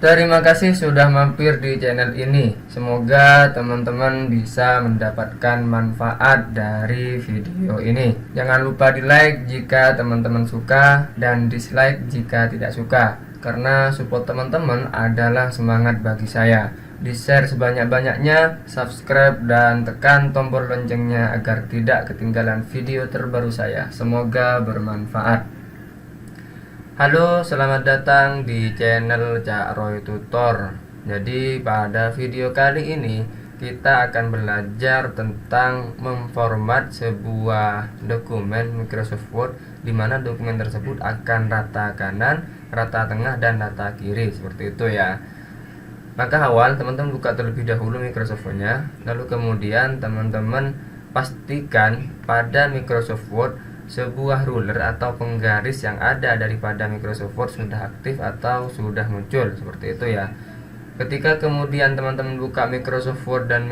Terima kasih sudah mampir di channel ini. Semoga teman-teman bisa mendapatkan manfaat dari video ini. Jangan lupa di like jika teman-teman suka dan dislike jika tidak suka, karena support teman-teman adalah semangat bagi saya. Di share sebanyak-banyaknya, subscribe dan tekan tombol loncengnya agar tidak ketinggalan video terbaru saya. Semoga bermanfaat. Halo, selamat datang di channel Cak Roy Tutor. Jadi pada video kali ini kita akan belajar tentang memformat sebuah dokumen Microsoft Word, di mana dokumen tersebut akan rata kanan, rata tengah, dan rata kiri seperti itu ya. Maka awal teman-teman buka terlebih dahulu Microsoft Word-nya, lalu kemudian teman-teman pastikan pada Microsoft Word sebuah ruler atau penggaris yang ada daripada Microsoft Word sudah aktif atau sudah muncul seperti itu ya. Ketika kemudian teman-teman buka Microsoft Word dan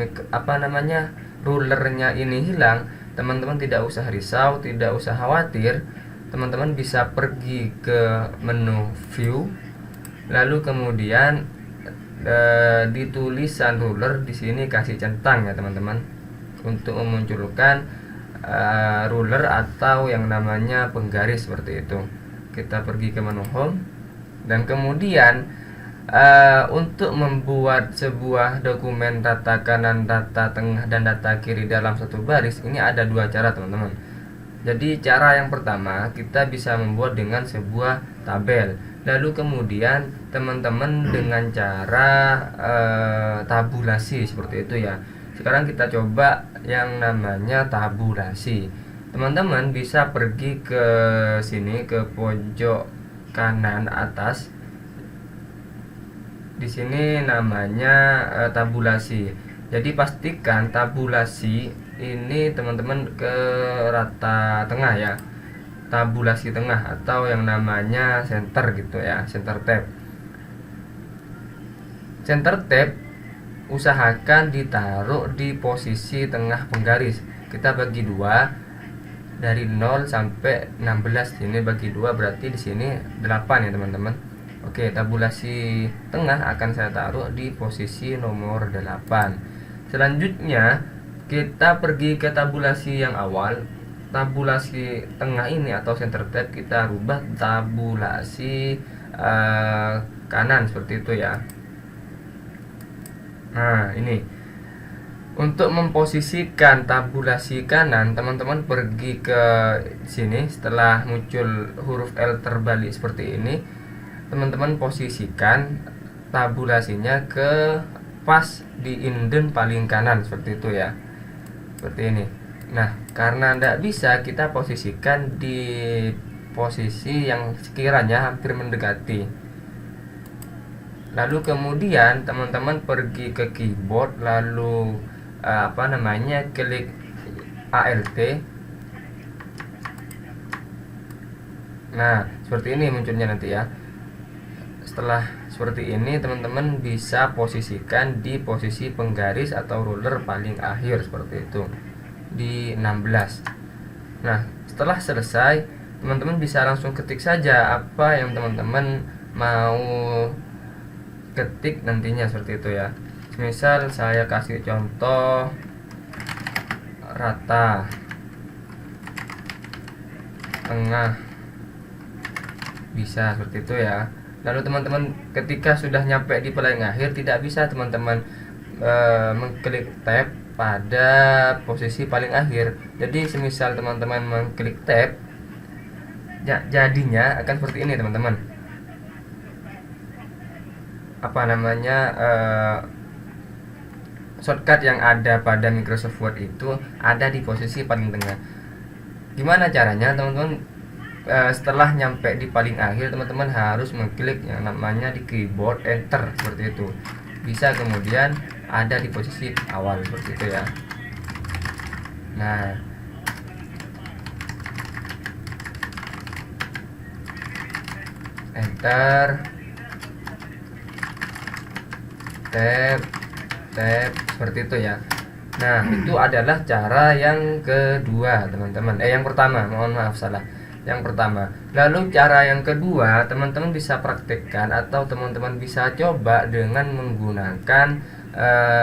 rulernya ini hilang, teman-teman tidak usah risau, tidak usah khawatir. Teman-teman bisa pergi ke menu view, lalu kemudian di tulisan ruler di sini kasih centang ya teman-teman, untuk memunculkan ruler atau yang namanya penggaris seperti itu. Kita pergi ke menu home, dan kemudian untuk membuat sebuah dokumen data kanan, data tengah, dan data kiri dalam satu baris, ini ada dua cara teman-teman. Jadi cara yang pertama, kita bisa membuat dengan sebuah tabel. Lalu kemudian teman-teman dengan cara tabulasi seperti itu ya. Sekarang kita coba yang namanya tabulasi. Teman-teman bisa pergi ke sini, ke pojok kanan atas. Di sini namanya tabulasi. Jadi pastikan tabulasi ini teman-teman ke rata tengah ya. Tabulasi tengah atau yang namanya center gitu ya, center tab. Center tab usahakan ditaruh di posisi tengah penggaris. Kita bagi dua, dari 0 sampai 16. Ini bagi dua berarti di sini 8 ya teman-teman. Oke, tabulasi tengah akan saya taruh di posisi nomor 8. Selanjutnya kita pergi ke tabulasi yang awal. Tabulasi tengah ini atau center tab kita rubah tabulasi kanan seperti itu ya. Nah, ini untuk memposisikan tabulasi kanan, teman-teman pergi ke sini. Setelah muncul huruf L terbalik seperti ini, teman-teman posisikan tabulasinya ke pas di inden paling kanan seperti itu ya, seperti ini. Nah, karena tidak bisa, kita posisikan di posisi yang sekiranya hampir mendekati. Lalu kemudian teman-teman pergi ke keyboard, lalu klik Alt. Nah, seperti ini munculnya nanti ya. Setelah seperti ini, teman-teman bisa posisikan di posisi penggaris atau ruler paling akhir seperti itu, di 16. Nah, setelah selesai, teman-teman bisa langsung ketik saja apa yang teman-teman mau ketik nantinya seperti itu ya. Misal saya kasih contoh rata tengah, bisa seperti itu ya. Lalu teman-teman ketika sudah nyampe di paling akhir, tidak bisa teman-teman mengklik tab pada posisi paling akhir. Jadi semisal teman-teman mengklik tab, jadinya akan seperti ini teman-teman. Shortcut yang ada pada Microsoft Word itu ada di posisi paling tengah. Gimana caranya teman-teman? Setelah nyampe di paling akhir, teman-teman harus mengklik yang namanya di keyboard enter seperti itu. Bisa kemudian ada di posisi awal seperti itu ya. Nah, enter, tab seperti itu ya. Nah, itu adalah cara yang kedua teman-teman. Yang pertama, mohon maaf salah. yang pertama. Lalu cara yang kedua, teman-teman bisa praktekkan atau teman-teman bisa coba dengan menggunakan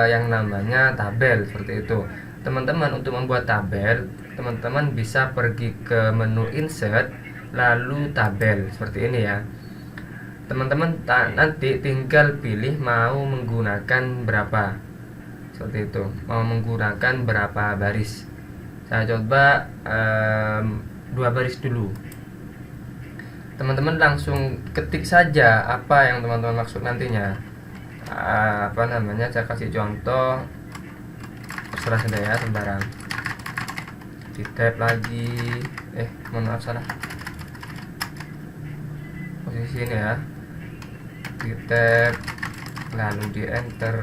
yang namanya tabel seperti itu. Teman-teman untuk membuat tabel, teman-teman bisa pergi ke menu insert lalu tabel seperti ini ya. Teman-teman nanti tinggal pilih mau menggunakan berapa seperti itu, mau menggunakan berapa baris. Saya coba 2 baris dulu. Teman-teman langsung ketik saja apa yang teman-teman maksud nantinya. Saya kasih contoh, terserah saja ya, sembarang. Di tab lagi, mohon maaf salah posisi ini ya, di tab lalu di enter,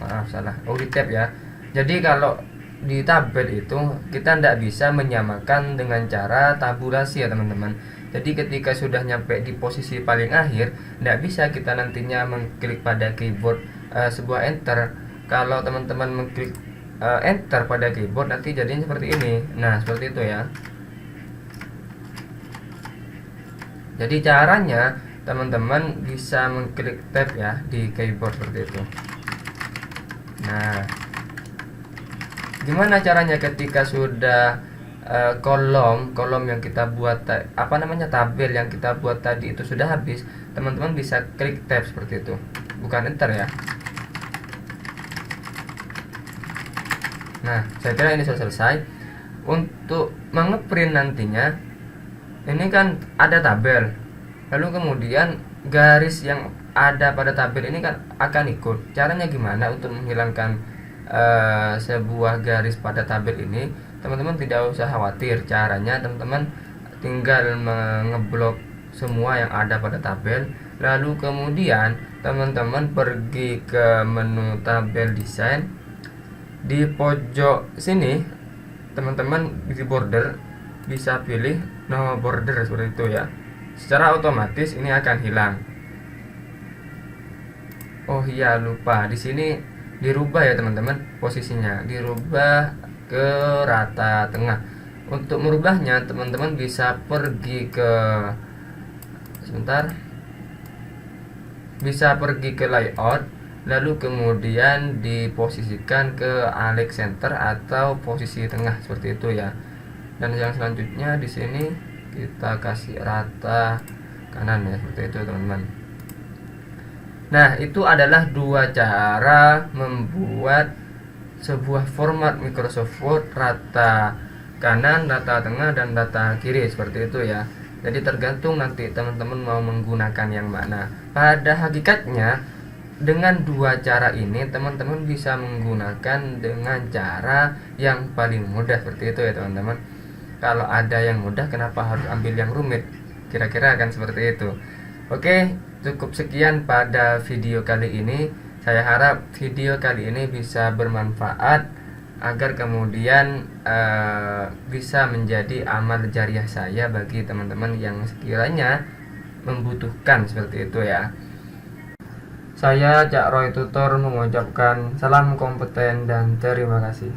maaf salah, di tab ya. Jadi kalau di tabel itu kita tidak bisa menyamakan dengan cara tabulasi ya teman-teman. Jadi ketika sudah nyampe di posisi paling akhir, tidak bisa kita nantinya mengklik pada keyboard sebuah enter. Kalau teman-teman mengklik enter pada keyboard, nanti jadinya seperti ini. Nah seperti itu ya. Jadi caranya teman-teman bisa mengklik tab ya di keyboard seperti itu. Nah, gimana caranya ketika sudah kolom yang kita buat tabel yang kita buat tadi itu sudah habis, teman-teman bisa klik tab seperti itu, bukan enter ya. Nah, saya kira ini sudah selesai. Untuk mengeprint nantinya, ini kan ada tabel, lalu kemudian garis yang ada pada tabel ini kan akan ikut. Caranya gimana untuk menghilangkan sebuah garis pada tabel ini? Teman-teman tidak usah khawatir. Caranya teman-teman tinggal mengeblok semua yang ada pada tabel, lalu kemudian teman-teman pergi ke menu tabel desain. Di pojok sini teman-teman di border bisa pilih no border seperti itu ya. Secara otomatis ini akan hilang. Oh iya, lupa, di sini dirubah ya teman-teman, posisinya dirubah ke rata tengah. Untuk merubahnya teman-teman bisa pergi ke layout, lalu kemudian diposisikan ke Alex center atau posisi tengah seperti itu ya. Dan yang selanjutnya di sini kita kasih rata kanan ya, seperti itu teman-teman. Nah, itu adalah 2 cara membuat sebuah format Microsoft Word rata kanan, rata tengah, dan rata kiri seperti itu ya. Jadi tergantung nanti teman-teman mau menggunakan yang mana. Pada hakikatnya dengan 2 cara ini teman-teman bisa menggunakan dengan cara yang paling mudah seperti itu ya teman-teman. Kalau ada yang mudah, kenapa harus ambil yang rumit? Kira-kira akan seperti itu. Oke, cukup sekian pada video kali ini. Saya harap video kali ini bisa bermanfaat agar kemudian bisa menjadi amal jariah saya bagi teman-teman yang sekiranya membutuhkan seperti itu ya. Saya Cak Roy Tutor mengucapkan salam kompeten dan terima kasih.